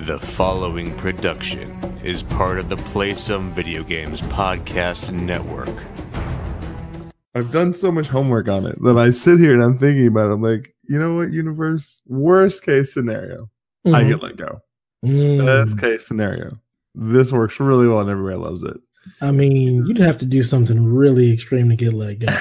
The following production is part of the Play Some Video Games podcast network. I've done so much homework on it that I sit here and I'm thinking about it. I'm like, you know what, universe? Worst case scenario, I get let go. Best case scenario, this works really well and everybody loves it. I mean, you'd have to do something really extreme to get let go.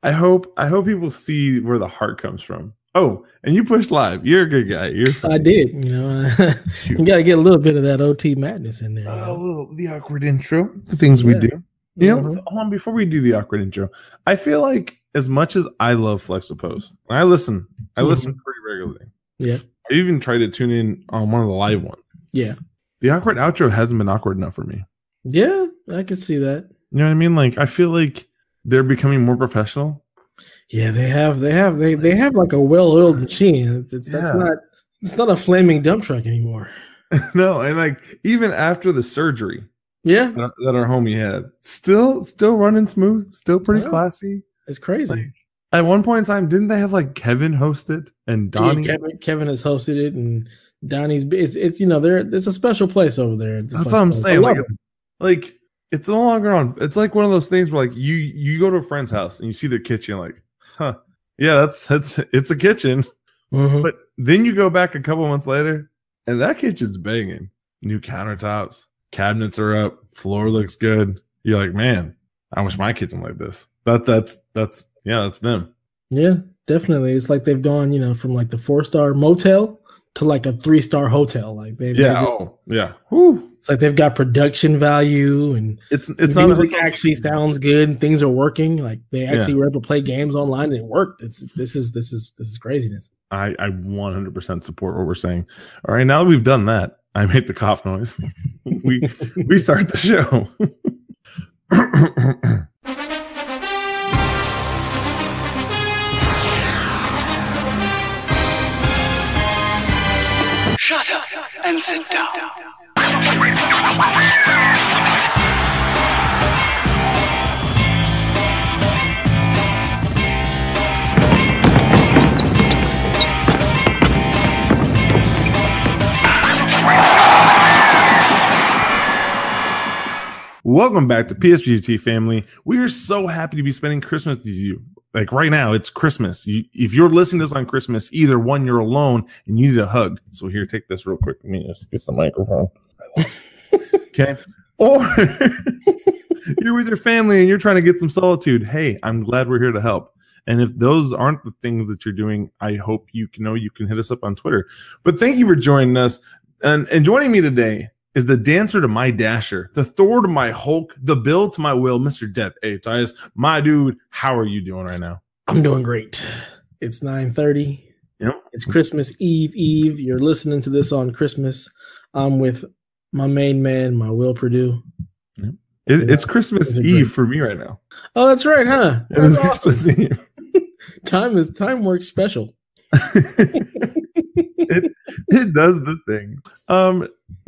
I hope people see where the heart comes from. Oh, and you pushed live. You're a good guy. You're funny. I did. You got to get a little bit of that OT madness in there. The awkward intro, the things we do. So hold on, before we do the awkward intro, I feel like as much as I love Flexipose, I listen pretty regularly. Yeah. I even tried to tune in on one of the live ones. Yeah. The awkward outro hasn't been awkward enough for me. Yeah, I can see that. You know what I mean? Like, I feel like they're becoming more professional. Yeah, they have like a well-oiled machine. It's not a flaming dump truck anymore. No, and like even after the surgery, yeah, that our homie had, still running smooth, still pretty classy. It's crazy. Like, at one point in time, didn't they have like Kevin host it and Donnie? Yeah, Kevin has hosted it, and Donnie's. It's it's a special place over there. That's what I'm saying. It's no longer on. It's like one of those things where like you go to a friend's house and you see their kitchen, like, huh, yeah, it's a kitchen. Mm-hmm. But then you go back a couple months later and that kitchen's banging. New countertops, cabinets are up, floor looks good. You're like, man, I wish my kitchen like this. That's them. Yeah, definitely. It's like they've gone, from like the 4-star motel to like a 3-star hotel. Like Whew. It's like they've got production value, and it's not music actually sounds good and things are working. Like they actually were able to play games online and it worked. This is craziness. I 100% support what we're saying. All right, now that we've done that, I make the cough noise. we start the show. Shut up and sit down. Welcome back to PSVG family. We are so happy to be spending Christmas with you. Like right now, it's Christmas. If you're listening to this on Christmas, either one, you're alone and you need a hug. So here, take this real quick. Let me just get the microphone. Okay. Or you're with your family and you're trying to get some solitude. Hey, I'm glad we're here to help. And if those aren't the things that you're doing, I hope you can hit us up on Twitter. But thank you for joining us. And joining me today is the dancer to my dasher, the Thor to my Hulk, the Bill to my Will, Mr. Depp. Hey, Tyus, my dude, how are you doing right now? I'm doing great. It's 9:30. Yep. It's Christmas Eve. You're listening to this on Christmas. I'm with my main man, my Will Purdue. Yep. It's Christmas Eve for me right now. Oh, that's right, huh? That's awesome. Christmas Eve. Time works special. It does the thing.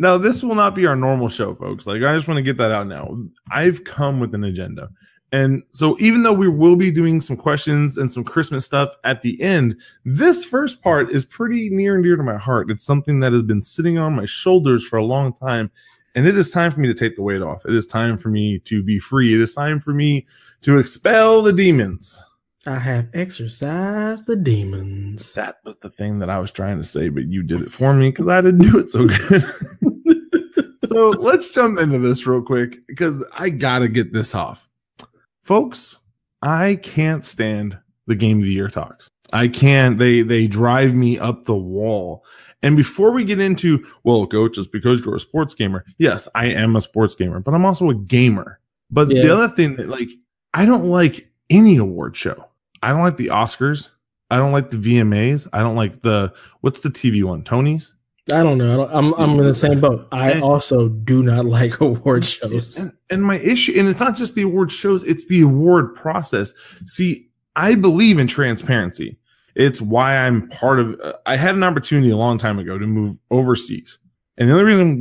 Now this will not be our normal show, folks. Like, I just want to get that out now. I've come with an agenda. And so even though we will be doing some questions and some Christmas stuff at the end, this first part is pretty near and dear to my heart. It's something that has been sitting on my shoulders for a long time. And it is time for me to take the weight off. It is time for me to be free. It is time for me to expel the demons. I have exorcised the demons. That was the thing that I was trying to say, but you did it for me because I didn't do it so good. So let's jump into this real quick because I got to get this off. Folks, I can't stand the Game of the Year talks. I can't. They drive me up the wall. And before we get into, well, Coach, just because you're a sports gamer. Yes, I am a sports gamer, but I'm also a gamer. But the other thing that, like, I don't like any award show. I don't like the Oscars. I don't like the VMAs. I don't like what's the TV one? Tony's? I don't know. I'm in the same boat. I also do not like award shows. And my issue, and it's not just the award shows, it's the award process. See, I believe in transparency. It's why I'm part of, I had an opportunity a long time ago to move overseas. And the only reason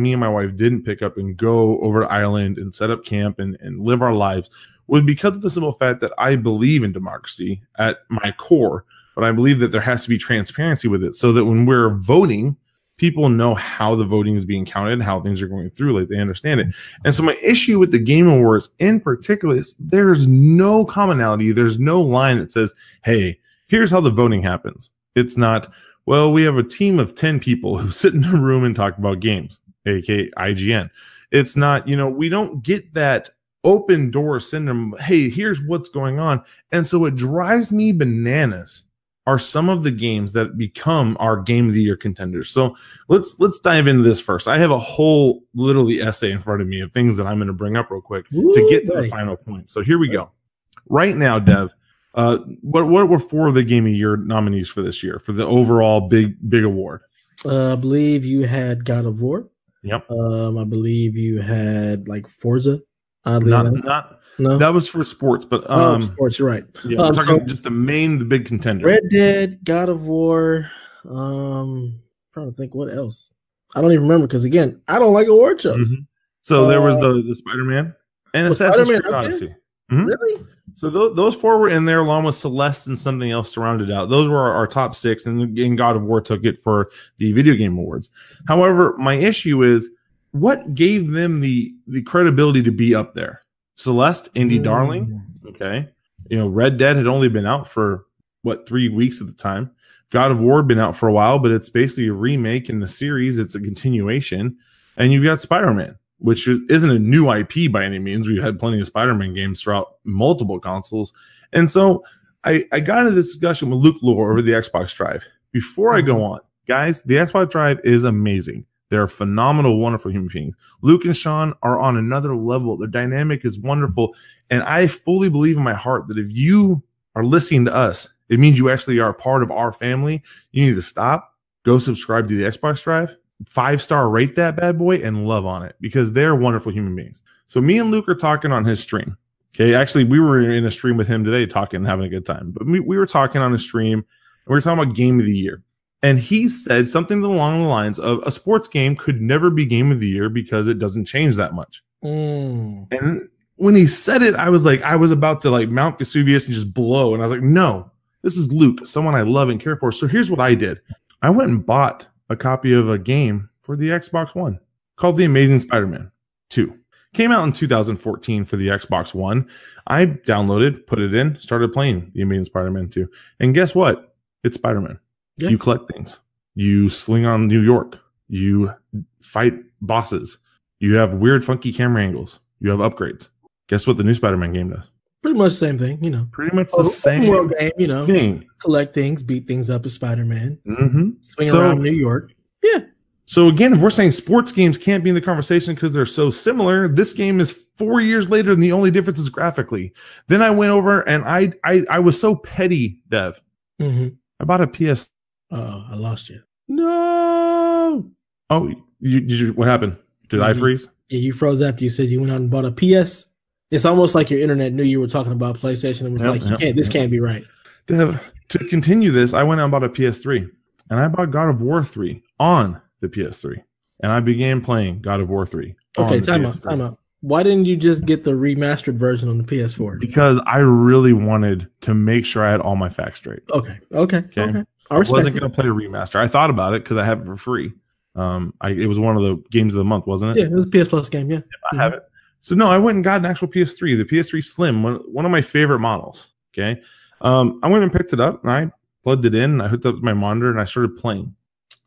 me and my wife didn't pick up and go over to Ireland and set up camp and live our lives was because of the simple fact that I believe in democracy at my core. but I believe that there has to be transparency with it so that when we're voting, people know how the voting is being counted, how things are going through, like they understand it. And so my issue with the Game Awards in particular is there's no commonality. There's no line that says, hey, here's how the voting happens. It's not, well, we have a team of 10 people who sit in a room and talk about games, aka IGN. It's not, we don't get that open door syndrome. Hey, here's what's going on. And so it drives me bananas are some of the games that become our game of the year contenders. So let's dive into this first. I have a whole literally essay in front of me of things that I'm going to bring up real quick to get to the final point. So here we go. Right now, Dev, what were 4 of the game of the year nominees for this year for the overall big award? I believe you had God of War. Yep. I believe you had like Forza. No, that was for sports, but sports. You're right. Yeah, I'm talking just the big contender. Red Dead, God of War. Trying to think what else. I don't even remember because again, I don't like award shows. Mm-hmm. So there was the Spider-Man and Assassin's Creed Odyssey. Mm-hmm. Really? So those 4 were in there along with Celeste and something else to round it out. Those were our top 6, and God of War took it for the video game awards. However, my issue is what gave them the credibility to be up there? Celeste, indie darling. Okay. Red Dead had only been out for 3 weeks at the time. God of War had been out for a while, but it's basically a remake in the series. It's a continuation. And you've got Spider-Man, which isn't a new IP by any means. We've had plenty of Spider-Man games throughout multiple consoles. And so I got into this discussion with Luke Lore over the Xbox Drive. Before I go on, guys, the Xbox Drive is amazing. They're phenomenal, wonderful human beings. Luke and Sean are on another level. Their dynamic is wonderful. And I fully believe in my heart that if you are listening to us, it means you actually are a part of our family. You need to stop, go subscribe to the Xbox Drive, 5-star rate that bad boy, and love on it because they're wonderful human beings. So me and Luke are talking on his stream. Okay. Actually, we were in a stream with him today talking, having a good time. But we were talking on a stream and we were talking about game of the year. And he said something along the lines of a sports game could never be game of the year because it doesn't change that much. And when he said it, I was about to Mount Vesuvius and just blow. And I was like, no, this is Luke, someone I love and care for. So here's what I did. I went and bought a copy of a game for the Xbox One called The Amazing Spider-Man 2. Came out in 2014 for the Xbox One. I downloaded, put it in, started playing The Amazing Spider-Man 2. And guess what? It's Spider-Man. Yeah. You collect things. You swing on New York. You fight bosses. You have weird, funky camera angles. You have upgrades. Guess what the new Spider-Man game does? Pretty much the same thing, Pretty much the same world game, thing. Collect things, beat things up as Spider-Man. Mm-hmm. Swing around New York. Yeah. So again, if we're saying sports games can't be in the conversation because they're so similar, this game is 4 years later and the only difference is graphically. Then I went over and I was so petty, Dev. Mm-hmm. I bought a PS. Oh, I lost you. No. Oh, you what happened? Did I freeze? Yeah, you froze after you said you went out and bought a PS. It's almost like your internet knew you were talking about PlayStation and was this can't be right. Dev, to continue this, I went out and bought a PS3 and I bought God of War 3 on the PS3 and I began playing God of War 3. Okay, time out. Why didn't you just get the remastered version on the PS4? Because I really wanted to make sure I had all my facts straight. Okay. I wasn't going to play a remaster. I thought about it because I have it for free. It was one of the games of the month, wasn't it? Yeah, it was a PS Plus game. Yeah, I have it. So no, I went and got an actual PS3, the PS3 Slim, one of my favorite models. Okay, I went and picked it up and I plugged it in. And I hooked up my monitor and I started playing.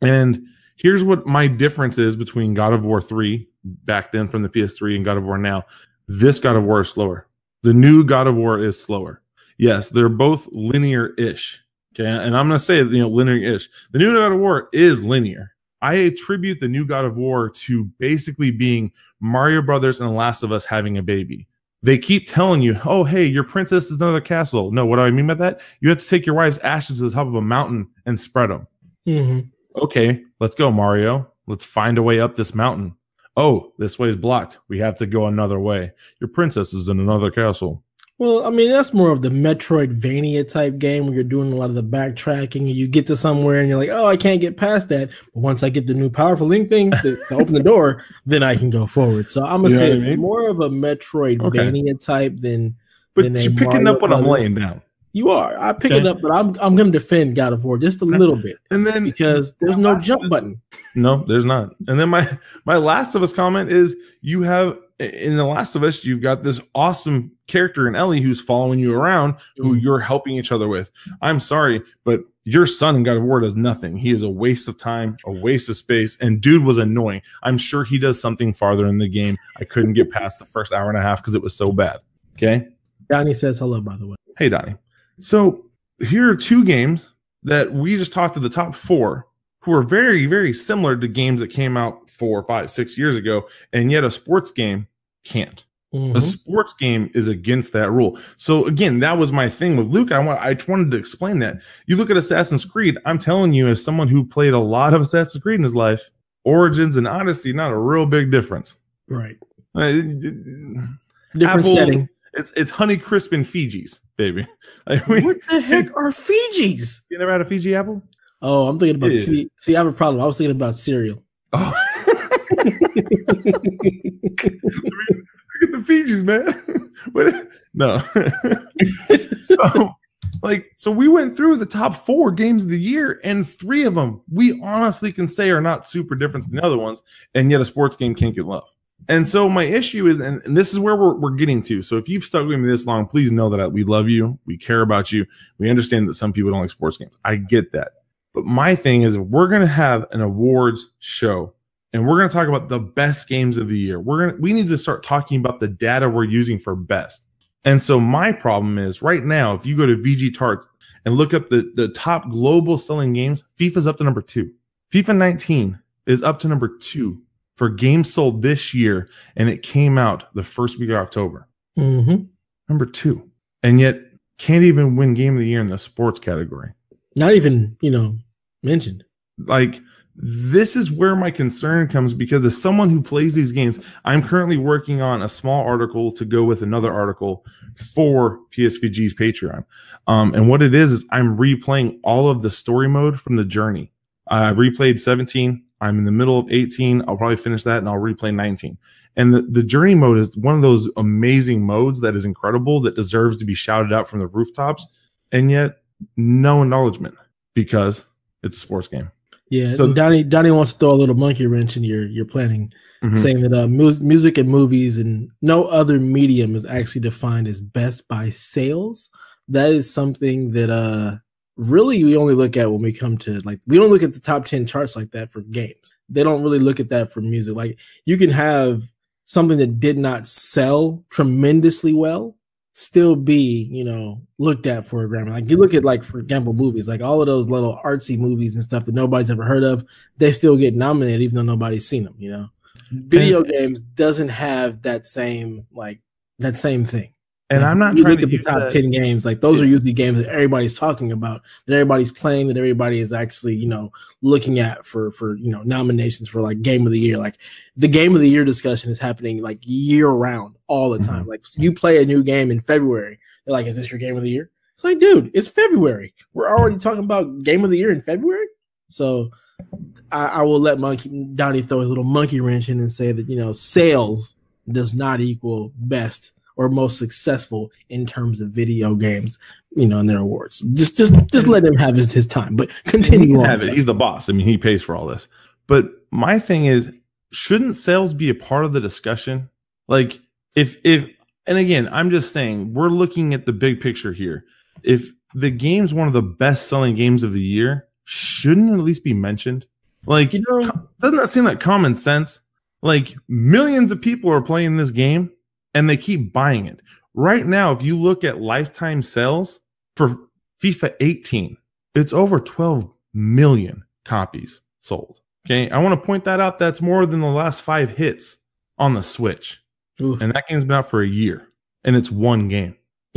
And here's what my difference is between God of War 3 back then from the PS3 and God of War now. This God of War is slower. The new God of War is slower. Yes, they're both linear-ish. Okay, and I'm going to say, linear-ish. The new God of War is linear. I attribute the new God of War to basically being Mario Brothers and The Last of Us having a baby. They keep telling you, oh, hey, your princess is another castle. No, what do I mean by that? You have to take your wife's ashes to the top of a mountain and spread them. Mm-hmm. Okay, let's go, Mario. Let's find a way up this mountain. Oh, this way is blocked. We have to go another way. Your princess is in another castle. Well, I mean, that's more of the Metroidvania type game where you're doing a lot of the backtracking and you get to somewhere and you're like, oh, I can't get past that. But once I get the new powerful link thing to open the door, then I can go forward. So I'm going to say it's more of a Metroidvania type than But you're picking up what I'm laying down. You are. I pick it up, but I'm going to defend God of War just a little bit, and then because there's no jump button. No, there's not. And then my Last of Us comment is, you have in The Last of Us, you've got this awesome character in Ellie who's following you around, who you're helping each other with. I'm sorry, but your son in God of War does nothing. He is a waste of time, a waste of space, and dude was annoying. I'm sure he does something farther in the game. I couldn't get past the first hour and a half because it was so bad. Okay. Donnie says hello, by the way. Hey, Donnie. So here are two games that we just talked to the top 4 who are very, very similar to games that came out 4, 5, 6 years ago, and yet a sports game can't. Mm-hmm. A sports game is against that rule. So again, that was my thing with Luke. I wanted to explain that. You look at Assassin's Creed, I'm telling you, as someone who played a lot of Assassin's Creed in his life, Origins and Odyssey, not a real big difference. Right. Different setting. It's Honeycrisp and Fiji's, baby. What the heck are Fiji's? You never had a Fiji apple? Oh, I'm thinking about see, I have a problem. I was thinking about cereal. Oh. Look at the Fiji's, man. But no. So we went through the top 4 games of the year, and 3 of them we honestly can say are not super different than the other ones, and yet a sports game can't get love. And so my issue is, and this is where we're getting to. So if you've stuck with me this long, please know that we love you. We care about you. We understand that some people don't like sports games. I get that. But my thing is, we're going to have an awards show, and we're going to talk about the best games of the year. We need to start talking about the data we're using for best. And so my problem is, right now, if you go to VG Chart and look up the top global selling games, FIFA's up to number 2. FIFA 19 is up to number 2 for games sold this year, and it came out the first week of October. Mm-hmm. Number 2. And yet can't even win game of the year in the sports category. Not even, mentioned. Like, this is where my concern comes, because as someone who plays these games, I'm currently working on a small article to go with another article for PSVG's Patreon. And what it is I'm replaying all of the story mode from the journey. I replayed 17. I'm in the middle of 18. I'll probably finish that, and I'll replay 19. And the journey mode is one of those amazing modes that is incredible, that deserves to be shouted out from the rooftops, and yet no acknowledgement because it's a sports game. Yeah, so Donnie wants to throw a little monkey wrench in your planning, saying that music and movies and no other medium is actually defined as best by sales. That is something that really we only look at when we come to, we don't look at the top 10 charts like that for games. They don't really look at that for music. Like, you can have something that did not sell tremendously well still be, looked at for a Grammy. Like, you look at, for example, movies, like all of those little artsy movies and stuff that nobody's ever heard of, they still get nominated even though nobody's seen them, Video games doesn't have that same thing. And I'm not trying to look at the top 10 games. Those are usually games that everybody's talking about, that everybody's playing, that everybody is actually, looking at for nominations for game of the year. Like, the game of the year discussion is happening year round all the time. So you play a new game in February. They're like, is this your game of the year? It's like, dude, it's February. We're already talking about game of the year in February. So I will let Donnie throw his little monkey wrench in and say that, sales does not equal best or most successful in terms of video games, in their awards. Just let him have his time, but continue on. He's the boss. I mean, he pays for all this. But my thing is, shouldn't sales be a part of the discussion? And again, I'm just saying, we're looking at the big picture here. If the game's one of the best selling games of the year, shouldn't it at least be mentioned? Doesn't that seem like common sense? Millions of people are playing this game, and they keep buying it. Right now, if you look at lifetime sales for FIFA 18, it's over 12 million copies sold. Okay, I want to point that out. That's more than the last 5 hits on the Switch. Ooh. And that game's been out for a year, and it's one game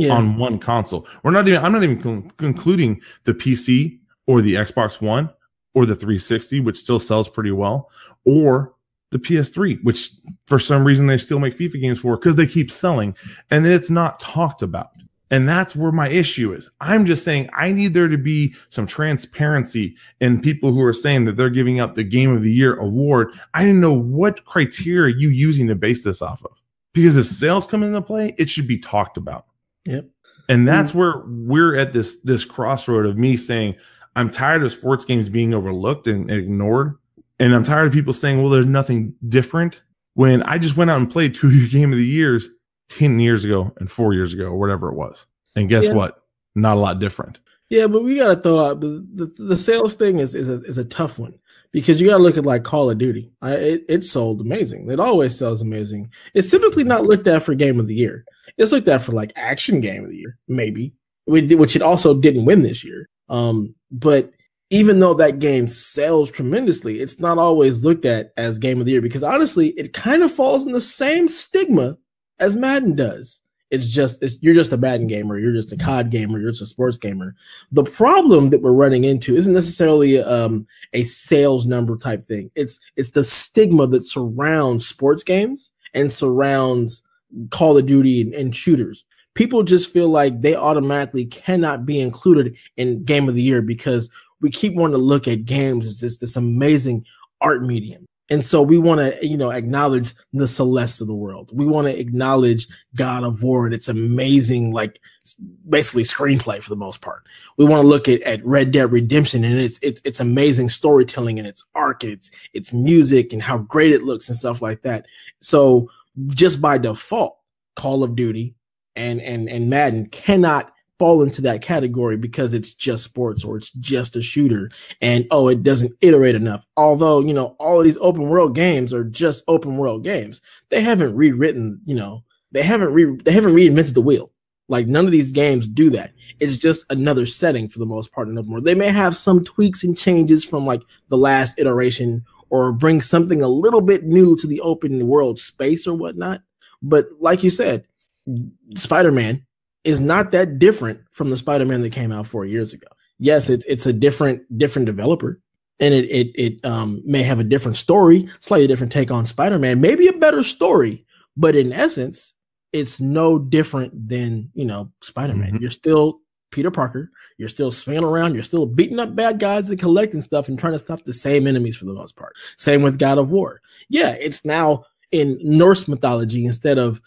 on one console. I'm not even concluding the PC or the Xbox One or the 360, which still sells pretty well, or the PS3, which for some reason they still make FIFA games for, because they keep selling, and then it's not talked about. And that's where my issue is. I'm just saying I need there to be some transparency in people who are saying that they're giving out the Game of the Year award. I didn't know what criteria you using to base this off of, because if sales come into play, it should be talked about. Yep. And that's where we're at this crossroad of me saying, I'm tired of sports games being overlooked and ignored. And I'm tired of people saying, well, there's nothing different, when I just went out and played 2 game of the years 10 years ago and 4 years ago, or whatever it was. And guess what? Not a lot different. Yeah, but we got to throw out the sales thing is a tough one, because you got to look at like Call of Duty. It sold amazing. It always sells amazing. It's typically not looked at for game of the year. It's looked at for like action game of the year, maybe, which it also didn't win this year. But even though that game sells tremendously, it's not always looked at as game of the year, because honestly, it kind of falls in the same stigma as Madden does. You're just a Madden gamer, you're just a COD gamer, you're just a sports gamer. The problem that we're running into isn't necessarily a sales number type thing. It's the stigma that surrounds sports games and surrounds Call of Duty and shooters. People just feel like they automatically cannot be included in game of the year, because we keep wanting to look at games as this amazing art medium. And so we want to, acknowledge the Celeste of the world. We want to acknowledge God of War and its amazing, like, basically screenplay for the most part. We want to look at Red Dead Redemption and its amazing storytelling and its arc, and its music and how great it looks and stuff like that. So just by default, Call of Duty and Madden cannot fall into that category because it's just sports or it's just a shooter, and it doesn't iterate enough. Although, all of these open world games are just open world games. They haven't rewritten, they haven't reinvented the wheel. Like, none of these games do that. It's just another setting for the most part in open world. They may have some tweaks and changes from like the last iteration, or bring something a little bit new to the open world space or whatnot. But like you said, Spider-Man is not that different from the Spider-Man that came out 4 years ago. Yes, it's a different developer, and it may have a different story, slightly different take on Spider-Man, maybe a better story, but in essence, it's no different than, Spider-Man. Mm-hmm. You're still Peter Parker. You're still swinging around. You're still beating up bad guys and collecting stuff and trying to stop the same enemies for the most part. Same with God of War. Yeah, it's now in Norse mythology instead of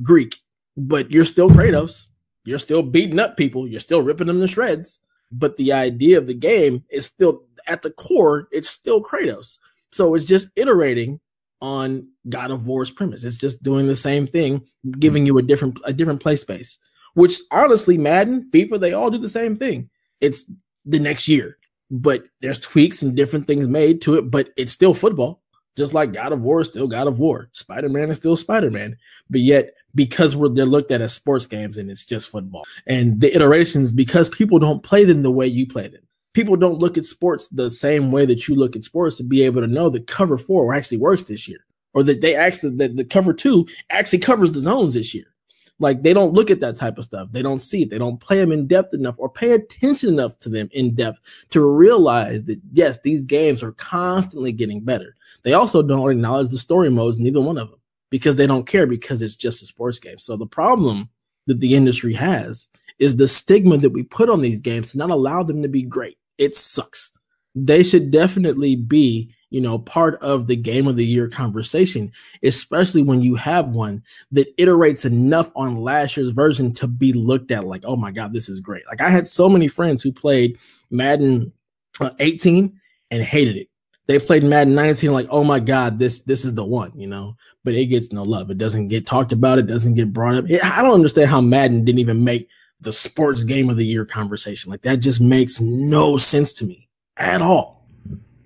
Greek, but you're still Kratos. You're still beating up people. You're still ripping them to shreds. But the idea of the game is still, at the core, it's still Kratos. So it's just iterating on God of War's premise. It's just doing the same thing, giving you a different play space. Which, honestly, Madden, FIFA, they all do the same thing. It's the next year, but there's tweaks and different things made to it. But it's still football, just like God of War is still God of War. Spider-Man is still Spider-Man. But yet, because they're looked at as sports games and it's just football. And the iterations, because people don't play them the way you play them. People don't look at sports the same way that you look at sports to be able to know that cover 4 actually works this year, or that the cover 2 actually covers the zones this year. Like, they don't look at that type of stuff. They don't see it. They don't play them in depth enough or pay attention enough to them in depth to realize that, yes, these games are constantly getting better. They also don't acknowledge the story modes, neither one of them, because they don't care, because it's just a sports game. So the problem that the industry has is the stigma that we put on these games to not allow them to be great. It sucks. They should definitely be, part of the game of the year conversation, especially when you have one that iterates enough on last year's version to be looked at like, oh my God, this is great. Like, I had so many friends who played Madden 18 and hated it. They played Madden 19 like, oh my God, this is the one, but it gets no love. It doesn't get talked about. It doesn't get brought up. I don't understand how Madden didn't even make the sports game of the year conversation. Like, that just makes no sense to me at all.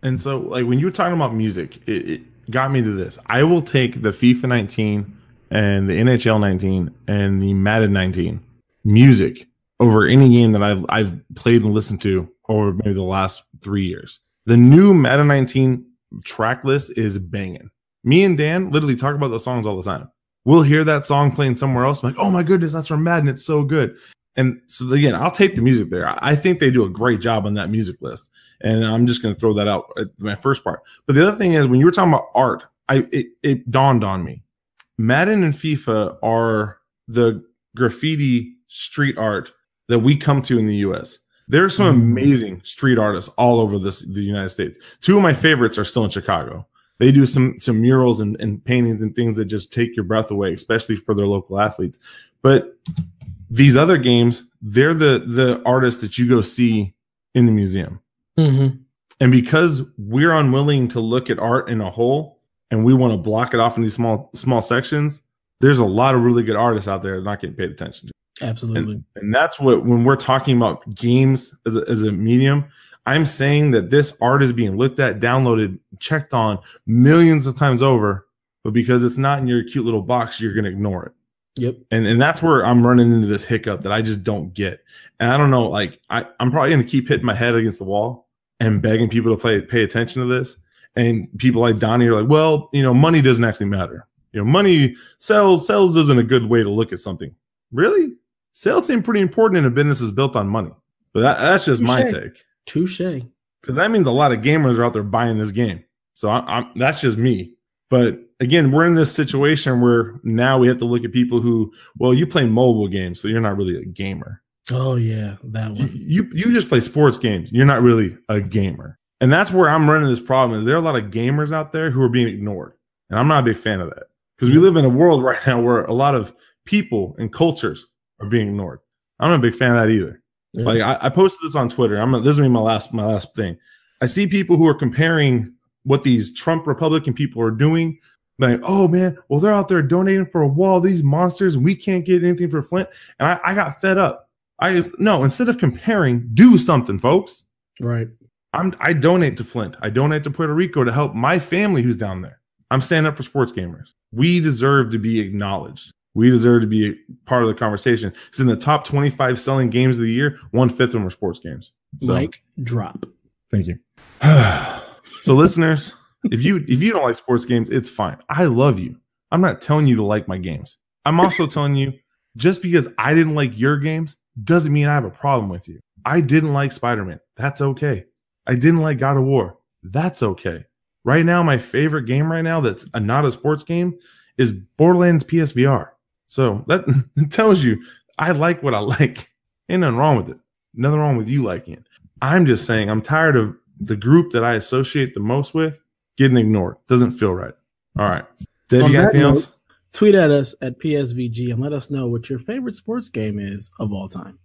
And so, like, when you were talking about music, it got me to this. I will take the FIFA 19 and the NHL 19 and the Madden 19 music over any game that I've played and listened to over maybe the last 3 years. The new Madden 19 track list is banging. Me and Dan literally talk about those songs all the time. We'll hear that song playing somewhere else. I'm like, oh my goodness, that's from Madden. It's so good. And so again, I'll take the music there. I think they do a great job on that music list. And I'm just going to throw that out at my first part. But the other thing is, when you were talking about art, it dawned on me. Madden and FIFA are the graffiti street art that we come to in the US. There are some amazing street artists all over the United States. 2 of my favorites are still in Chicago. They do some murals and paintings and things that just take your breath away, especially for their local athletes. But These other games, they're the artists that you go see in the museum. Mm-hmm. And because we're unwilling to look at art in a whole and we want to block it off in these small sections, there's a lot of really good artists out there that are not getting paid attention to. Absolutely. And that's what, when we're talking about games as a medium, I'm saying that this art is being looked at, downloaded, checked on millions of times over, but because it's not in your cute little box, you're going to ignore it. Yep. And that's where I'm running into this hiccup that I just don't get. And I don't know, like I'm probably going to keep hitting my head against the wall and begging people to pay attention to this. And people like Donnie are like, well, money doesn't actually matter. Money sales isn't a good way to look at something. Really? Sales seem pretty important in a business that's built on money. But that's just my take. Touche. Because that means a lot of gamers are out there buying this game. So that's just me. But again, we're in this situation where now we have to look at people who, well, you play mobile games, so you're not really a gamer. Oh, yeah, that one. You just play sports games. You're not really a gamer. And that's where I'm running this problem is there are a lot of gamers out there who are being ignored. And I'm not a big fan of that because we live in a world right now where a lot of people and cultures are being ignored. I'm not a big fan of that either. Yeah. Like I posted this on Twitter. This is gonna be my last thing. I see people who are comparing what these Trump Republican people are doing. Like, oh man, well, they're out there donating for a wall, these monsters, and we can't get anything for Flint. And I got fed up. Instead of comparing, do something, folks. Right. I donate to Flint. I donate to Puerto Rico to help my family who's down there. I'm standing up for sports gamers. We deserve to be acknowledged. We deserve to be a part of the conversation. Because in the top 25 selling games of the year, 1/5 of them are sports games. So, Mic drop. Thank you. So listeners, if you don't like sports games, it's fine. I love you. I'm not telling you to like my games. I'm also telling you, just because I didn't like your games doesn't mean I have a problem with you. I didn't like Spider-Man. That's okay. I didn't like God of War. That's okay. Right now, my favorite game right now that's not a sports game is Borderlands PSVR. So that tells you I like what I like. Ain't nothing wrong with it. Nothing wrong with you liking it. I'm just saying I'm tired of the group that I associate the most with getting ignored. Doesn't feel right. All right. Dave, you got anything else? Tweet at us at PSVG and let us know what your favorite sports game is of all time.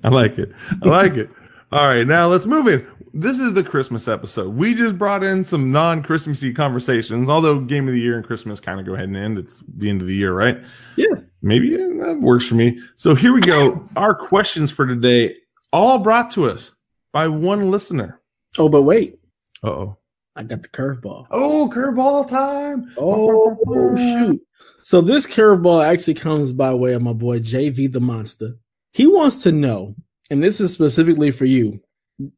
I like it. I like it. All right, now let's move in. This is the Christmas episode. We just brought in some non-Christmassy conversations, although Game of the Year and Christmas kind of go ahead and end. It's the end of the year, right? Yeah. Maybe that works for me. So here we go. Our questions for today, all brought to us by one listener. Oh, but wait. Uh-oh. I got the curveball. Oh, curveball time. Oh, shoot. So this curveball actually comes by way of my boy, JV the Monster. He wants to know, and this is specifically for you,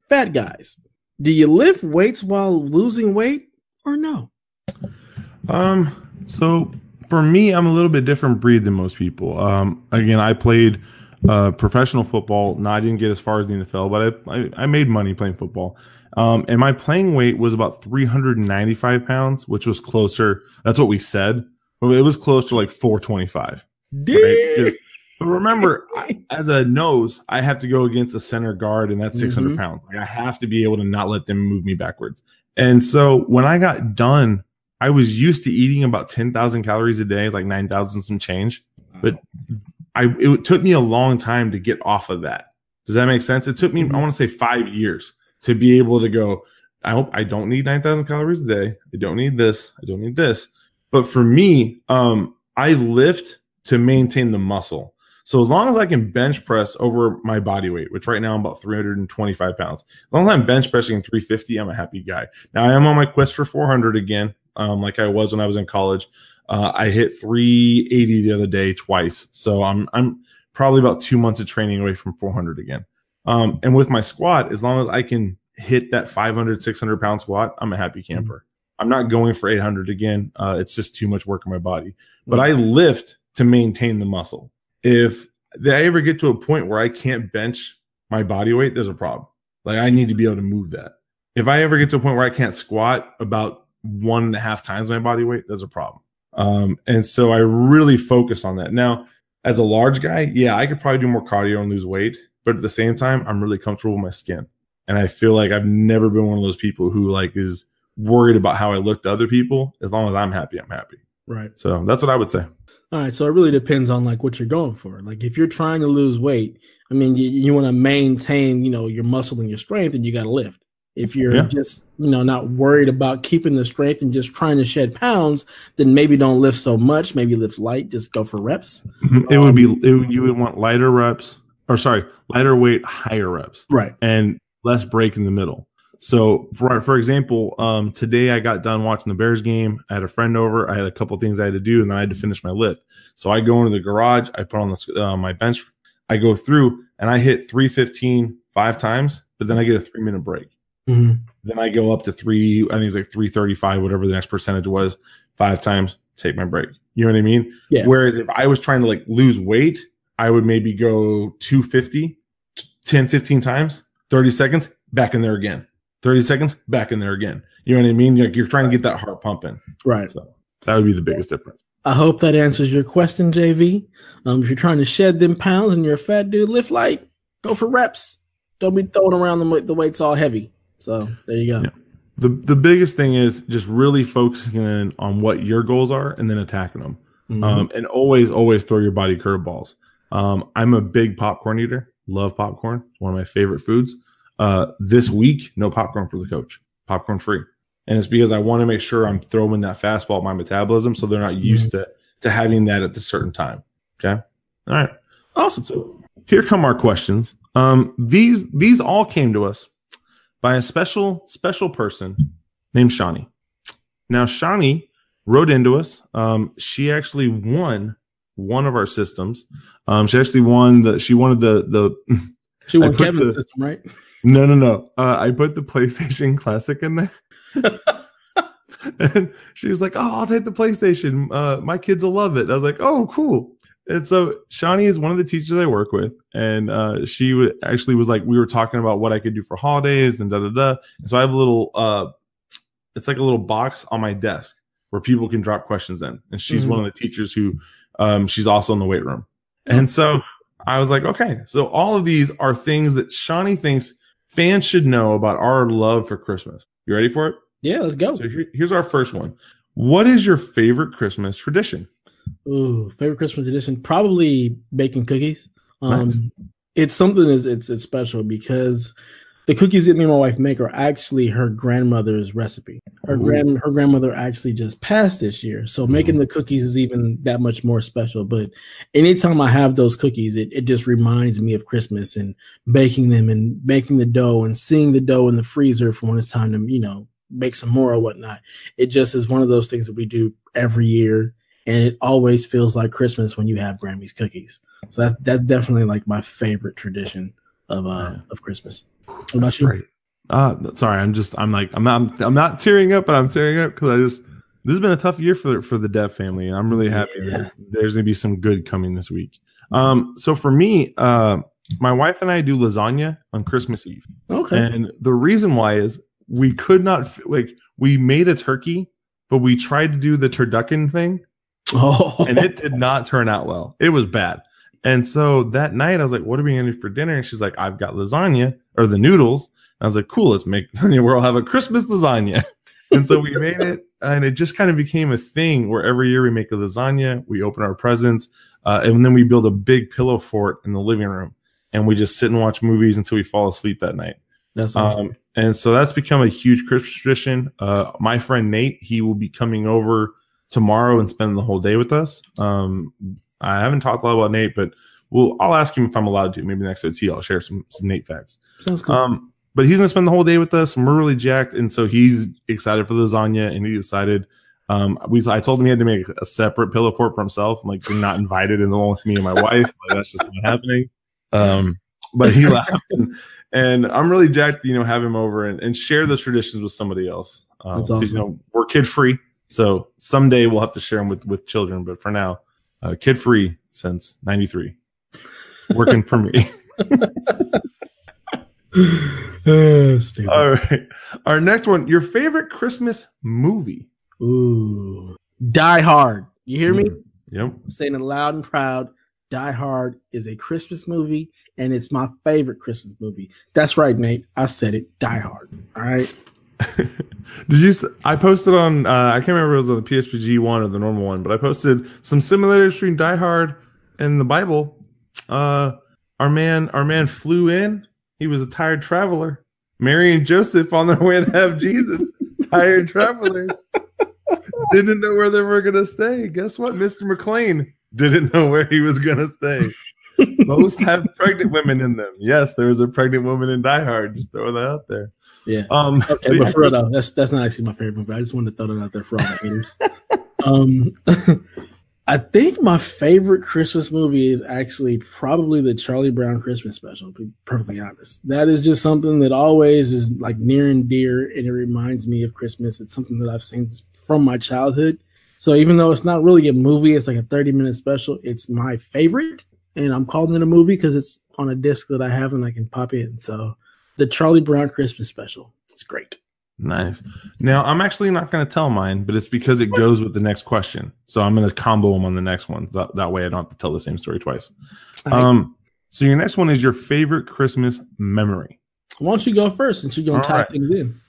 fat guys, do you lift weights while losing weight or no? So for me, I'm a little bit different breed than most people. Again, I played professional football. No, I didn't get as far as the NFL, but I made money playing football. And my playing weight was about 395 pounds, which was closer. That's what we said. It was close to like 425. Right? But remember, as a nose, I have to go against a center guard, and that's 600 pounds. Like I have to be able to not let them move me backwards. And so when I got done, I was used to eating about 10,000 calories a day, like 9,000 some change. But it took me a long time to get off of that. Does that make sense? It took me, I want to say 5 years to be able to go, I don't need 9,000 calories a day. I don't need this. I don't need this. But for me, I lift to maintain the muscle. So as long as I can bench press over my body weight, which right now I'm about 325 pounds, as long as I'm bench pressing 350, I'm a happy guy. Now I am on my quest for 400 again, like I was when I was in college. I hit 380 the other day twice. So I'm probably about 2 months of training away from 400 again. And with my squat, as long as I can hit that 500, 600 pound squat, I'm a happy camper. I'm not going for 800 again. It's just too much work on my body, but I lift to maintain the muscle. If I ever get to a point where I can't bench my body weight, there's a problem. Like I need to be able to move that. If I ever get to a point where I can't squat about 1.5 times my body weight, there's a problem. And so I really focus on that. Now, as a large guy, yeah, I could probably do more cardio and lose weight, but at the same time, I'm really comfortable with my skin. And I feel like I've never been one of those people who like is worried about how I look to other people. As long as I'm happy, I'm happy. Right. So that's what I would say. All right, so it really depends on like what you're going for. Like if you're trying to lose weight, I mean, you want to maintain, your muscle and your strength, and you got to lift. If you're just, not worried about keeping the strength and just trying to shed pounds, then maybe don't lift so much. Maybe lift light. Just go for reps. You would want lighter weight, higher reps, right, and less break in the middle. So, for example, today I got done watching the Bears game. I had a friend over. I had a couple things I had to do, and then I had to finish my lift. So I go into the garage. I put on my bench. I go through, and I hit 315 5 times, but then I get a 3-minute break. Mm-hmm. Then I go up to I think it's like 335, whatever the next percentage was, 5 times, take my break. You know what I mean? Yeah. Whereas if I was trying to like lose weight, I would maybe go 250, 10, 15 times, 30 seconds, back in there again. 30 seconds, back in there again. You know what I mean? Like you're trying to get that heart pumping. Right. So that would be the biggest difference. I hope that answers your question, JV. If you're trying to shed them pounds and you're a fat dude, lift light. Go for reps. Don't be throwing around the weights all heavy. So there you go. Yeah. The biggest thing is just really focusing in on what your goals are and then attacking them. Mm-hmm. And always throw your body curveballs. I'm a big popcorn eater. Love popcorn. It's one of my favorite foods. This week, no popcorn for the coach. Popcorn free. And it's because I want to make sure I'm throwing that fastball at my metabolism so they're not used to having that at a certain time. Okay? All right. Awesome. So here come our questions. These all came to us by a special person named Shawnee. Now, Shawnee wrote into us. She actually won one of our systems. She actually won she wanted the she won Kevin's system, right? No. I put the PlayStation Classic in there. And she was like, "Oh, I'll take the PlayStation. My kids will love it." I was like, "Oh, cool." And so Shawnee is one of the teachers I work with. And she actually was like, we were talking about what I could do for holidays and da-da-da. And so I have a little, it's like a little box on my desk where people can drop questions in. And she's one of the teachers who, she's also in the weight room. And so I was like, okay, so all of these are things that Shawnee thinks fans should know about our love for Christmas. You ready for it? Yeah, let's go. So here's our first one. What is your favorite Christmas tradition? Ooh, favorite Christmas tradition? Probably baking cookies. Nice. It's something it's special because the cookies that me and my wife make are actually her grandmother's recipe. Her grandmother actually just passed this year, so making the cookies is even that much more special. But anytime I have those cookies, it just reminds me of Christmas and baking them and making the dough and seeing the dough in the freezer for when it's time to make some more or whatnot. It just is one of those things that we do every year. And it always feels like Christmas when you have Grammy's cookies. So that's definitely like my favorite tradition of Christmas. What about you? Great. Sorry, I'm not tearing up, but I'm tearing up because this has been a tough year for the Dev family, and I'm really happy that there's gonna be some good coming this week. So for me, my wife and I do lasagna on Christmas Eve. Okay. And the reason why is we could not we made a turkey, but we tried to do the turducken thing. Oh. And it did not turn out well. It was bad. And so that night I was like, what are we going to do for dinner? And she's like, I've got lasagna or the noodles. And I was like, cool, let's make, we'll have a Christmas lasagna. And so we made it, and it just kind of became a thing where every year we make a lasagna, we open our presents, and then we build a big pillow fort in the living room. And we just sit and watch movies until we fall asleep that night. That's awesome. And so that's become a huge Christmas tradition. My friend Nate, he will be coming over tomorrow and spending the whole day with us. I haven't talked a lot about Nate, but I'll ask him if I'm allowed to. Maybe next OT I'll share some Nate facts. Sounds cool. But he's gonna spend the whole day with us, and we're really jacked. And so he's excited for the lasagna, and he decided. I told him he had to make a separate pillow fort for himself. I'm like, you're not invited in the one with me and my wife. Like, that's just not happening. But he laughed, and I'm really jacked to have him over and share the traditions with somebody else. That's awesome. We're kid free. So someday we'll have to share them with children. But for now, kid free since '93, working for me. All right. Our next one, your favorite Christmas movie. Ooh, Die Hard. You hear me? Yep. I'm saying it loud and proud. Die Hard is a Christmas movie, and it's my favorite Christmas movie. That's right, Nate. I said it. Die Hard. All right. I posted on I can't remember if it was on the PSVG one or the normal one, but I posted some similarities between Die Hard and the Bible. Our man flew in. He was a tired traveler. Mary and Joseph on their way to have Jesus. Tired travelers. Didn't know where they were gonna stay. Guess what? Mr. McLean didn't know where he was gonna stay. Both have pregnant women in them. Yes, there was a pregnant woman in Die Hard. Just throw that out there. Yeah. Okay, so but for real, that's not actually my favorite movie. I just wanted to throw that out there for all the haters. I think my favorite Christmas movie is actually probably the Charlie Brown Christmas special, to be perfectly honest. That is just something that always is like near and dear, and it reminds me of Christmas. It's something that I've seen from my childhood. So even though it's not really a movie, it's like a 30-minute special, it's my favorite. And I'm calling it a movie because it's on a disc that I have and I can pop in. So the Charlie Brown Christmas special. It's great. Nice. Now, I'm actually not going to tell mine, but it's because it goes with the next question. So I'm going to combo them on the next one. That way I don't have to tell the same story twice. So your next one is your favorite Christmas memory. Why don't you go first since you're going to tie things in?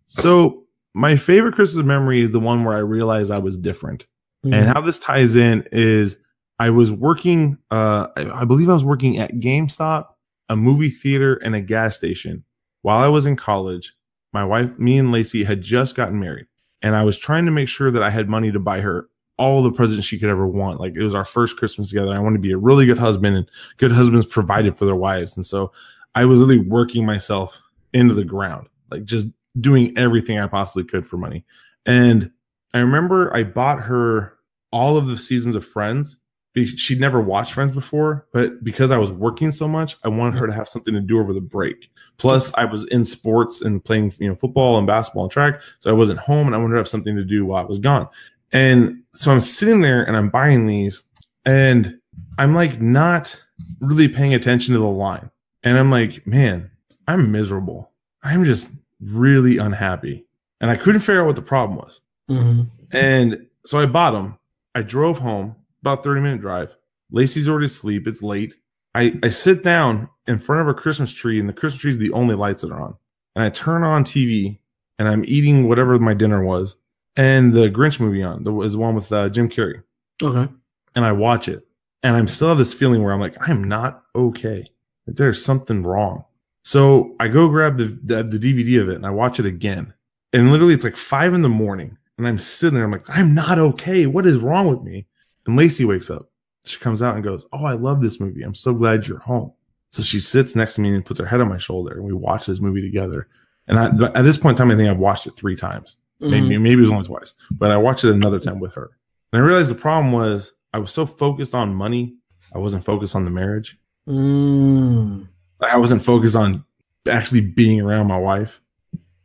So my favorite Christmas memory is the one where I realized I was different. Mm-hmm. And how this ties in is I was working, I believe I was working at GameStop, a movie theater, and a gas station. While I was in college, my wife, me and Lacey had just gotten married, and I was trying to make sure that I had money to buy her all the presents she could ever want. Like, it was our first Christmas together. I wanted to be a really good husband, and good husbands provided for their wives. And so I was really working myself into the ground, like just doing everything I possibly could for money. And I remember I bought her all of the seasons of Friends. She'd never watched Friends before, but because I was working so much, I wanted her to have something to do over the break. Plus, I was in sports and playing, football and basketball and track, so I wasn't home, and I wanted to have something to do while I was gone. And so I'm sitting there and I'm buying these, and I'm like not really paying attention to the line. And I'm like, man, I'm miserable. I'm just really unhappy. And I couldn't figure out what the problem was. Mm-hmm. And so I bought them. I drove home. About 30-minute drive. Lacey's already asleep. It's late. I sit down in front of a Christmas tree, and the Christmas tree is the only lights that are on. And I turn on TV, and I'm eating whatever my dinner was, and the Grinch movie on. There was the one with Jim Carrey. Okay. And I watch it, and I'm still have this feeling where I'm like, I'm not okay. Like, there's something wrong. So I go grab the DVD of it, and I watch it again. And literally, it's like 5 a.m, and I'm sitting there. I'm like, I'm not okay. What is wrong with me? And Lacey wakes up. She comes out and goes, oh, I love this movie. I'm so glad you're home. So she sits next to me and puts her head on my shoulder, and we watch this movie together. And at this point in time, I think I've watched it 3 times. Maybe it was only twice, but I watched it another time with her. And I realized the problem was I was so focused on money. I wasn't focused on the marriage. I wasn't focused on actually being around my wife,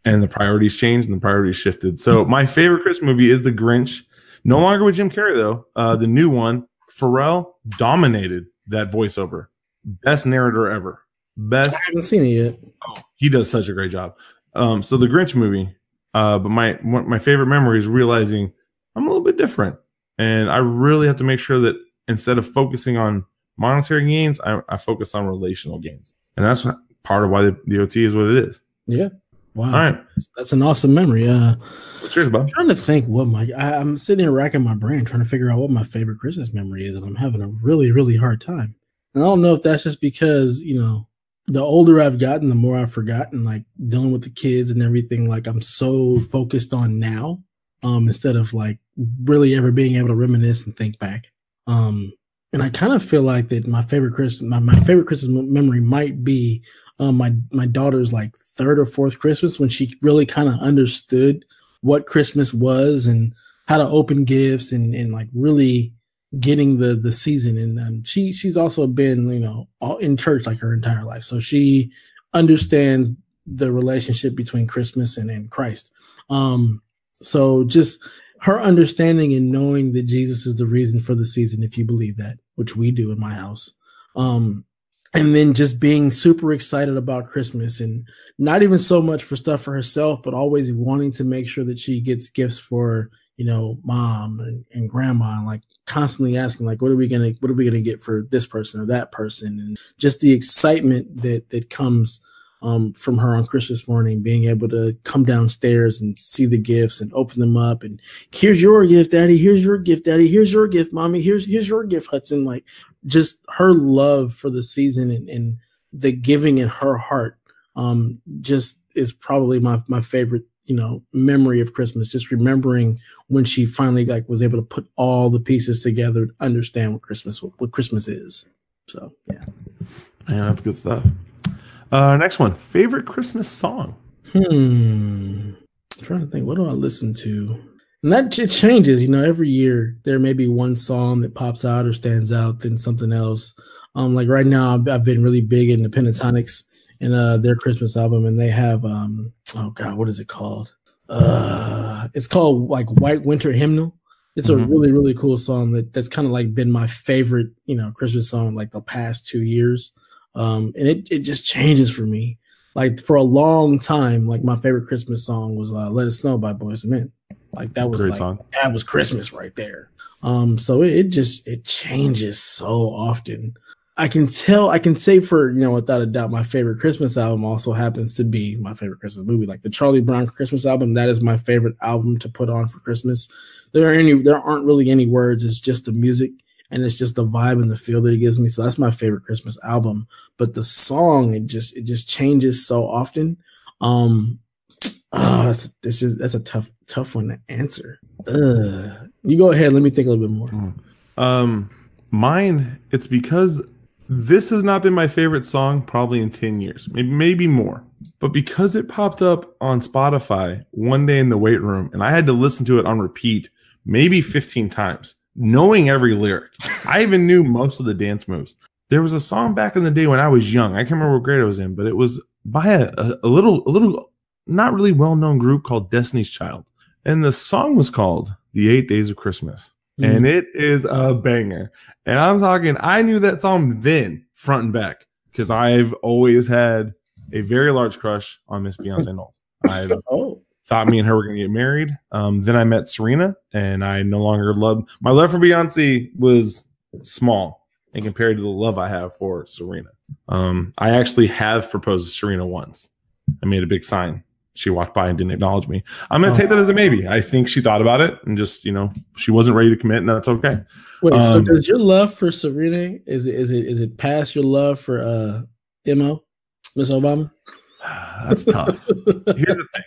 and the priorities changed and the priorities shifted. So my favorite Christmas movie is The Grinch. No longer with Jim Carrey, though. The new one, Pharrell dominated that voiceover. Best narrator ever. Best. I haven't seen it yet. Oh, he does such a great job. So the Grinch movie. But my favorite memory is realizing I'm a little bit different, and I really have to make sure that instead of focusing on monetary gains, I focus on relational gains, and that's part of why the OT is what it is. Yeah. Wow. All right. That's an awesome memory. Cheers, Bob. I'm trying to think what I'm sitting here racking my brain trying to figure out what my favorite Christmas memory is, and I'm having a really, really hard time. And I don't know if that's just because, the older I've gotten, the more I've forgotten, like dealing with the kids and everything. Like, I'm so focused on now, instead of like really ever being able to reminisce and think back. And I kind of feel like that my favorite Christmas memory might be my daughter's like 3rd or 4th Christmas, when she really kind of understood what Christmas was and how to open gifts and like really getting the season. And she's also been, all in church like her entire life. So she understands the relationship between Christmas and Christ. So just her understanding and knowing that Jesus is the reason for the season, if you believe that, which we do in my house. And then just being super excited about Christmas, and not even so much for stuff for herself, but always wanting to make sure that she gets gifts for, mom and grandma, and like constantly asking, like, what are we going to get for this person or that person? And just the excitement that comes from her on Christmas morning, being able to come downstairs and see the gifts and open them up. And here's your gift, Daddy. Here's your gift, Daddy. Here's your gift, Mommy. Here's your gift, Hudson. Like, just her love for the season and the giving in her heart, just is probably my favorite, memory of Christmas. Just remembering when she finally was able to put all the pieces together to understand what Christmas is. So yeah, that's good stuff. Next one, favorite Christmas song. I'm trying to think, what do I listen to? And that it changes, every year there may be one song that pops out or stands out than something else. Like right now, I've been really big into Pentatonics and their Christmas album, and they have oh God, what is it called? It's called like White Winter Hymnal. It's a really, really cool song that's kind of like been my favorite, Christmas song like the past 2 years. And it just changes for me. Like for a long time, like my favorite Christmas song was Let It Snow by Boyz II Men. Like that was that was Christmas right there. So it changes so often. I can say for, without a doubt, my favorite Christmas album also happens to be my favorite Christmas movie. Like the Charlie Brown Christmas album, that is my favorite album to put on for Christmas. There aren't really any words. It's just the music and it's just the vibe and the feel that it gives me. So that's my favorite Christmas album. But the song, it just changes so often. That's a tough one to answer. You go ahead. Let me think a little bit more. Mine, it's because this has not been my favorite song probably in 10 years, maybe more. But because it popped up on Spotify one day in the weight room and I had to listen to it on repeat maybe 15 times, knowing every lyric. I even knew most of the dance moves. There was a song back in the day when I was young. I can't remember what grade I was in, but it was by a little not really well-known group called Destiny's Child. And the song was called The 8 Days of Christmas. And it is a banger. And I'm talking, I knew that song then, front and back, because I've always had a very large crush on Miss Beyonce Knowles. I thought me and her were going to get married. Then I met Serena, and I no longer loved. My love for Beyonce was small and compared to the love I have for Serena. I actually have proposed to Serena once. I made a big sign. She walked by and didn't acknowledge me. I'm going to take that as a maybe. I think she thought about it and just, she wasn't ready to commit, and that's okay. Wait, so does your love for Serena, is it past your love for MO, Miss Obama? That's tough. Here's the thing.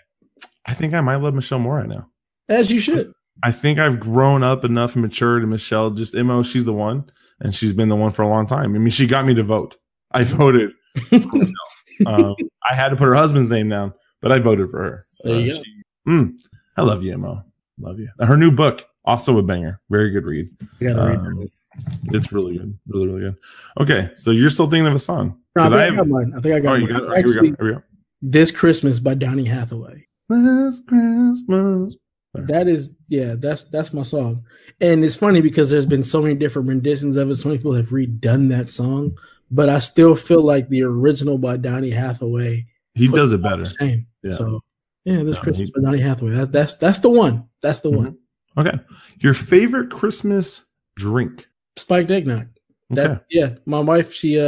I think I might love Michelle more right now. As you should. I think I've grown up enough and matured, and Michelle, just MO, she's the one, and she's been the one for a long time. I mean, she got me to vote. I voted for Michelle. I had to put her husband's name down, but I voted for her. There you go. I love you, Mo. Love you. Her new book, also a banger. Very good read. You gotta read it. It's really good. Really, really good. Okay, so you're still thinking of a song? No, I got mine. I think I got mine. Here we go. This Christmas by Donny Hathaway. This Christmas. That's my song. And it's funny because there's been so many different renditions of it. So many people have redone that song, but I still feel like the original by Donny Hathaway. He does it better. Yeah. So this Christmas by Donny Hathaway. That's the one. That's the one. Okay. Your favorite Christmas drink? Spiked eggnog. My wife, she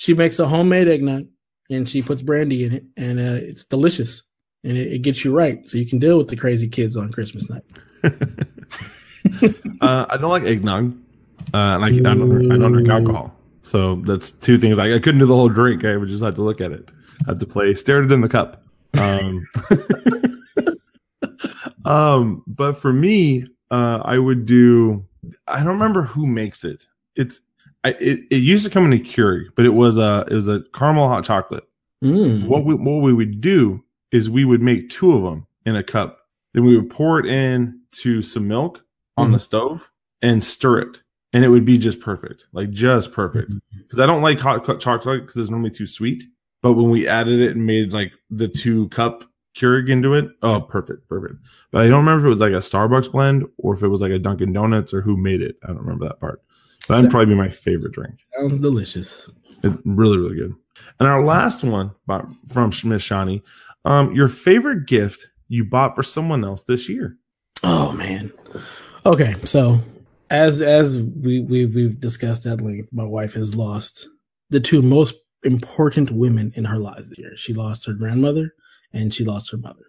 makes a homemade eggnog and she puts brandy in it, and it's delicious. And it gets you right, so you can deal with the crazy kids on Christmas night. I don't like eggnog. I don't drink alcohol. So that's two things. I couldn't do the whole drink. I would just have to look at it. I had to stare it in the cup. But for me, I would do. I don't remember who makes it. It used to come in a Keurig, but it was a caramel hot chocolate. What we would do is we would make two of them in a cup. Then we would pour it into some milk on the stove and stir it. And it would be just perfect. Like just perfect. Because I don't like hot chocolate because it's normally too sweet. But when we added it and made like the 2-cup Keurig into it, oh, perfect. But I don't remember if it was like a Starbucks blend or if it was like a Dunkin' Donuts or who made it. I don't remember that part. But that'd probably be my favorite drink. Sounds delicious. It's really, really good. And our last one from Miss Shani. Your favorite gift you bought for someone else this year? Oh man. Okay, so as we've discussed at length, my wife has lost the two most important women in her lives this year. She lost her grandmother and she lost her mother.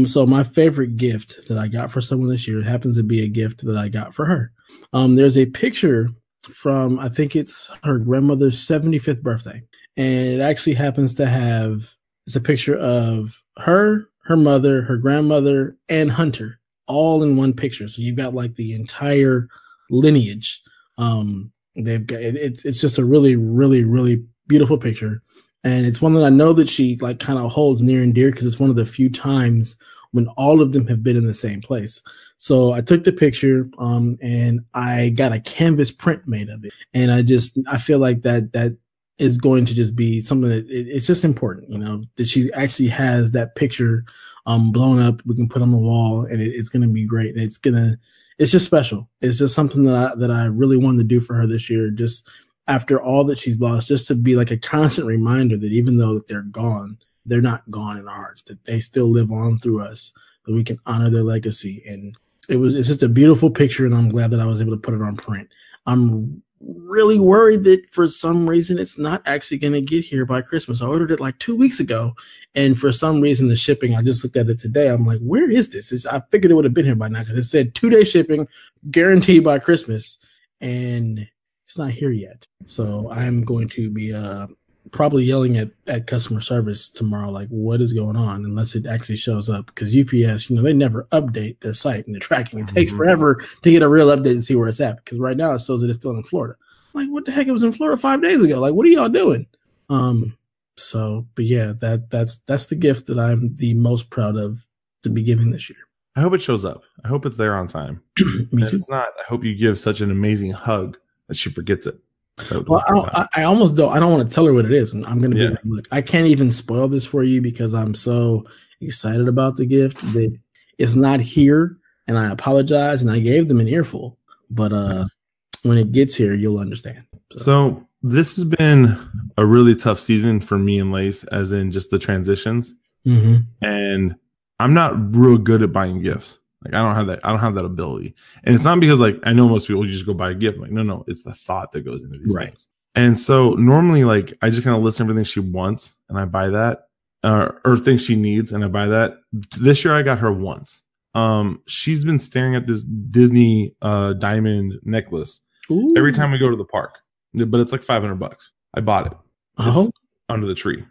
So my favorite gift that I got for someone this year happens to be a gift that I got for her. There's a picture from, I think it's her grandmother's 75th birthday. And it actually happens to have, it's a picture of her, her mother, her grandmother, and Hunter all in one picture. So you've got like the entire lineage. They've got, it's just a really, really, really beautiful picture. And it's one that I know that she like kind of holds near and dear because it's one of the few times when all of them have been in the same place. So I took the picture, and I got a canvas print made of it. And I feel like that is going to just be something that it's just important, you know, that she actually has that picture, blown up. We can put on the wall and it's going to be great. And it's just special. It's just something that I really wanted to do for her this year. Just after all that she's lost, just to be like a constant reminder that even though that they're gone, they're not gone in our hearts, that they still live on through us, that we can honor their legacy. And it's just a beautiful picture. And I'm glad that I was able to put it on print. I'm really worried that for some reason it's not actually going to get here by Christmas. I ordered it like 2 weeks ago. And for some reason, the shipping, I just looked at it today. I'm like, where is this? I figured it would have been here by now because it said 2-day shipping guaranteed by Christmas. And it's not here yet. So I'm going to be probably yelling at customer service tomorrow, like, what is going on? Unless it actually shows up. Because UPS, you know, they never update their site and their tracking. It takes forever to get a real update and see where it's at. Because right now it shows that it's still in Florida. I'm like, what the heck? It was in Florida 5 days ago. Like, what are y'all doing? But yeah, that's the gift that I'm the most proud of to be giving this year. I hope it shows up. I hope it's there on time. Me If too. it's not, I hope you give such an amazing hug that she forgets it. Well, I almost don't. I don't want to tell her what it is. I'm going to be like, look, I can't even spoil this for you because I'm so excited about the gift that it's not here, and I apologize. And I gave them an earful, but when it gets here, you'll understand. So this has been a really tough season for me and Lace, as in just the transitions. Mm-hmm. And I'm not real good at buying gifts. Like I don't have that ability. And it's not because like I know most people just go buy a gift. Like, no, it's the thought that goes into these things. And so normally like I just kind of list everything she wants and I buy that, or things she needs and I buy that. This year I got her once. She's been staring at this Disney diamond necklace every time we go to the park, but it's like $500. I bought it. It's under the tree.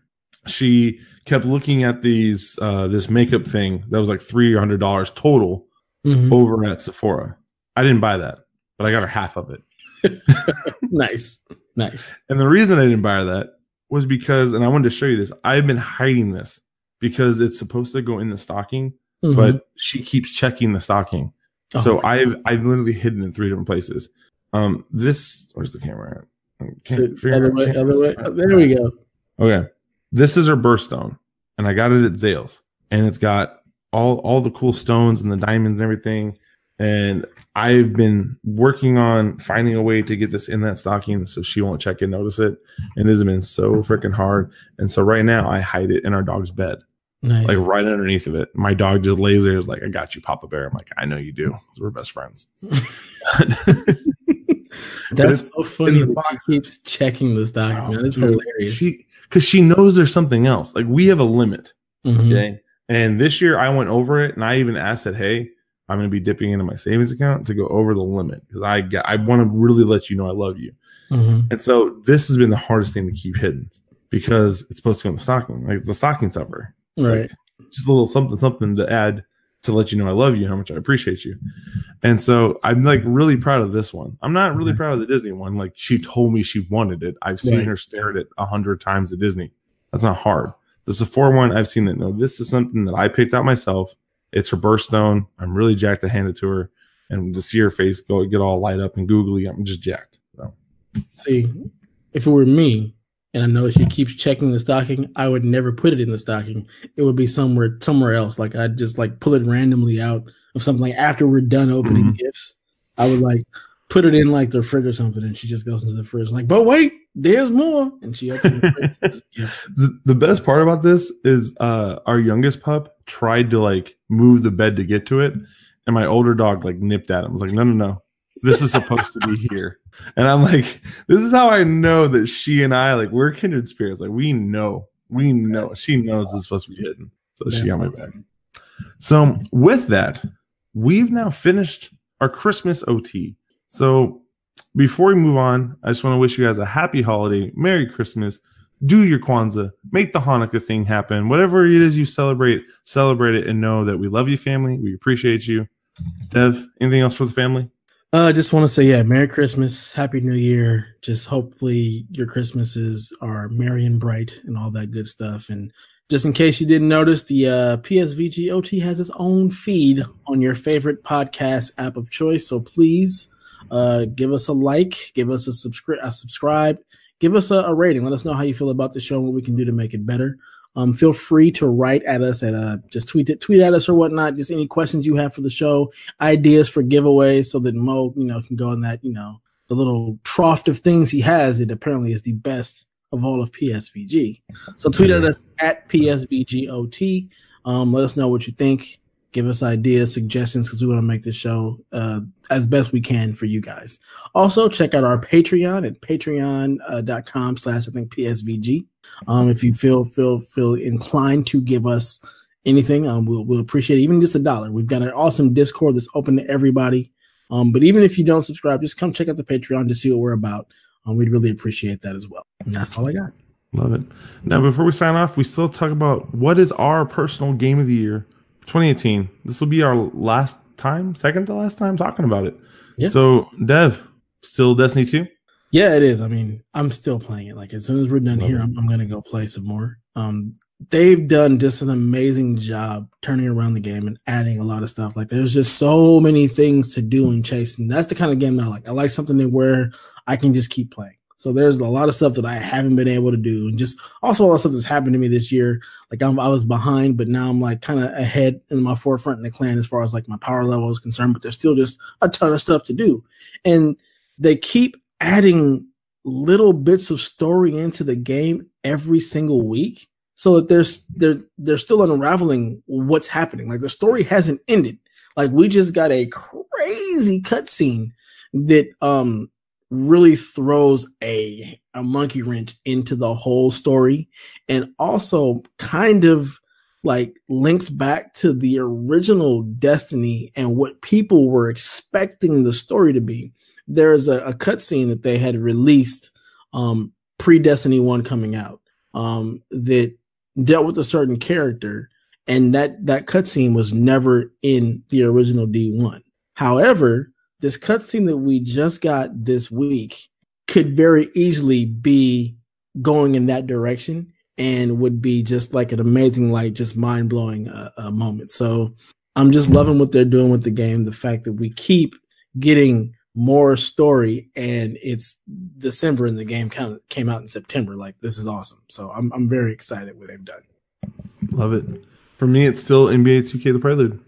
She kept looking at these this makeup thing that was like $300 total over at Sephora. I didn't buy that, but I got her half of it. Nice. And the reason I didn't buy her that was because, and I wanted to show you this, I've been hiding this because it's supposed to go in the stocking, but she keeps checking the stocking. So I've literally hidden in 3 different places. This, where's the camera at? Other way. There we go. Okay. This is her birthstone, and I got it at Zales, and it's got all the cool stones and the diamonds and everything. And I've been working on finding a way to get this in that stocking so she won't check and notice it. And it has been so freaking hard. And so right now I hide it in our dog's bed, like right underneath of it. My dog just lays there, is like, I got you, Papa Bear. I'm like, I know you do. We're best friends. That's so funny that she keeps checking the stocking. That is hilarious. Because she knows there's something else. Like we have a limit. Okay. And this year I went over it and I even asked that, hey, I'm going to be dipping into my savings account to go over the limit because I want to really let you know I love you. And so this has been the hardest thing to keep hidden because it's supposed to go in the stocking, like the stocking stuffer. Right. Like, just a little something to add to let you know I love you, how much I appreciate you. And so I'm like really proud of this one. I'm not really proud of the Disney one. Like she told me she wanted it. I've seen her stare at it 100 times at Disney. That's not hard. The Sephora one, I've seen that. No, this is something that I picked out myself. It's her birthstone. I'm really jacked to hand it to her, and to see her face get all light up and googly, I'm just jacked. So. See, if it were me, and I know she keeps checking the stocking, I would never put it in the stocking. It would be somewhere else. Like I'd just like pull it randomly out of something. Like after we're done opening gifts, I would like put it in like the fridge or something, and she just goes into the fridge like, but wait, there's more, and she opens the fridge. The best part about this is our youngest pup tried to like move the bed to get to it, and my older dog like nipped at him. I was like, no, This is supposed to be here. And I'm like, this is how I know that she and I, like, we're kindred spirits. Like, we know. She knows it's supposed to be hidden. So she got my back. So with that, we've now finished our Christmas OT. So before we move on, I just want to wish you guys a happy holiday, Merry Christmas. Do your Kwanzaa, make the Hanukkah thing happen. Whatever it is you celebrate it, and know that we love you, family. We appreciate you. Dev, anything else for the family? Just want to say, yeah, Merry Christmas, Happy New Year. Just hopefully your Christmases are merry and bright and all that good stuff. And just in case you didn't notice, the PSVG OT has its own feed on your favorite podcast app of choice. So please give us a like, give us a subscribe, give us a rating. Let us know how you feel about the show and what we can do to make it better. Feel free to write at us at just tweet at us or whatnot. Just any questions you have for the show, ideas for giveaways, so that Mo, can go in that, the little trough of things he has. It apparently is the best of all of PSVG. So tweet at us at PSVGOT. Let us know what you think. Give us ideas, suggestions, because we want to make this show as best we can for you guys. Also, check out our Patreon at patreon.com/PSVG. If you feel inclined to give us anything, we'll appreciate it, even just $1. We've got an awesome Discord that's open to everybody. But even if you don't subscribe, just come check out the Patreon to see what we're about. We'd really appreciate that as well. And that's all I got. Love it. Now, before we sign off, we still talk about what is our personal game of the year 2018. This will be our second to last time talking about it. Yeah. So, Dev, still Destiny 2? Yeah, it is. I mean, I'm still playing it. Like, as soon as we're done here, I'm going to go play some more. They've done just an amazing job turning around the game and adding a lot of stuff. Like, there's just so many things to do and chase. And that's the kind of game that I like. I like something where I can just keep playing. So there's a lot of stuff that I haven't been able to do. And just also a lot of stuff that's happened to me this year. Like, I was behind, but now I'm like kind of ahead in my forefront in the clan as far as like my power level is concerned, but there's still just a ton of stuff to do. And they keep adding little bits of story into the game every single week, so that they're still unraveling what's happening. Like, the story hasn't ended. Like, we just got a crazy cutscene that really throws a monkey wrench into the whole story, and also kind of like links back to the original Destiny and what people were expecting the story to be. There's a cutscene that they had released pre-Destiny 1 coming out that dealt with a certain character, and that cutscene was never in the original D1. However, this cutscene that we just got this week could very easily be going in that direction and would be just like an amazing, like, just mind-blowing moment. So I'm just loving what they're doing with the game. The fact that we keep getting more story, and it's December and the game came out in September. Like, this is awesome. So I'm very excited what they've done. Love it. For me, it's still NBA 2K The Prelude.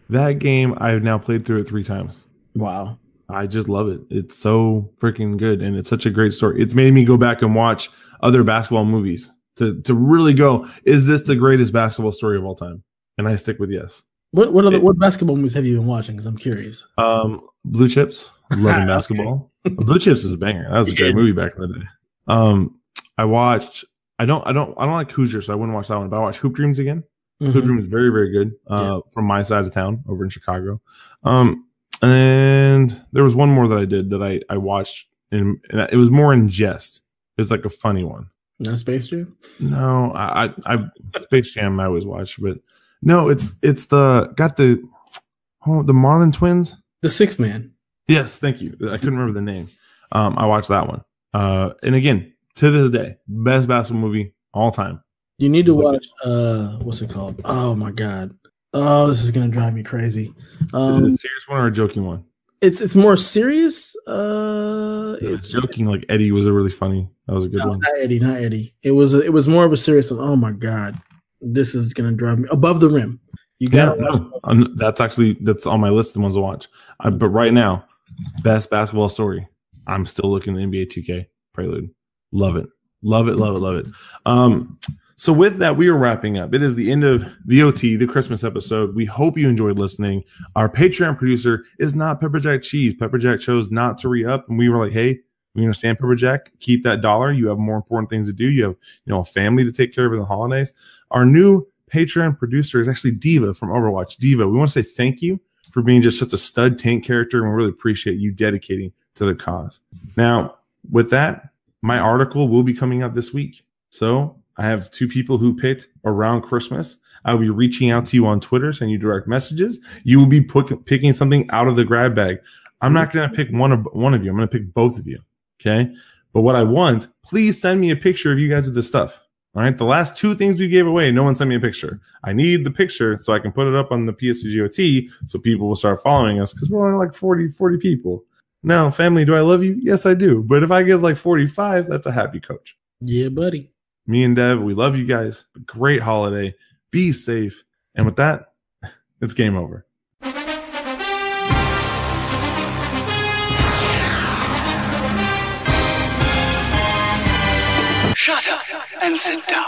That game, I've now played through it 3 times. Wow. I just love it. It's so freaking good, and it's such a great story. It's made me go back and watch other basketball movies to really go, is this the greatest basketball story of all time? And I stick with yes. What basketball movies have you been watching? Because I'm curious. Blue Chips. Loving basketball. Blue Chips is a banger. That was a great movie back in the day. I watched. I don't like Hoosier, so I wouldn't watch that one. But I watched Hoop Dreams again. Mm-hmm. Hoop Dreams is very, very good. From my side of town over in Chicago. And there was one more that I did that I watched, and it was more in jest. It was like a funny one. Not Space Jam? No, I Space Jam I always watch, but no, it's the Marlon Twins, the Sixth Man. Yes, thank you. I couldn't remember the name. I watched that one, and again, to this day, best basketball movie all time. You need to watch what's it called? Oh my god! Oh, this is gonna drive me crazy. Is it a serious one or a joking one? It's more serious. It's joking. Like Eddie was a really funny. That was a good one. Not Eddie. It was more of a serious one. Oh my god, this is gonna drive me above the rim. You got that's on my list of ones to watch. But right now, best basketball story. I'm still looking at NBA 2K Prelude. Love it. So with that, we are wrapping up. It is the end of the OT, the Christmas episode. We hope you enjoyed listening. Our Patreon producer is not Pepperjack Cheese. Pepperjack chose not to re-up, and we were like, hey, we understand, Pepperjack. Keep that dollar. You have more important things to do. You have, a family to take care of in the holidays. Our new Patreon producer is actually Diva from Overwatch. Diva, we want to say thank you for being just such a stud tank character, and we really appreciate you dedicating to the cause. Now, with that, my article will be coming out this week. So I have 2 people who picked around Christmas. I will be reaching out to you on Twitter, sending you direct messages. You will be picking something out of the grab bag. I'm not going to pick one of you. I'm going to pick both of you. Okay. But what I want, please send me a picture of you guys with this stuff. All right. The last 2 things we gave away, no one sent me a picture. I need the picture so I can put it up on the PSVG OT so people will start following us, because we're only like 40 people. Now, family, do I love you? Yes, I do. But if I get like 45, that's a happy coach. Yeah, buddy. Me and Dev, we love you guys. Great holiday. Be safe. And with that, it's game over. Shut up and sit down.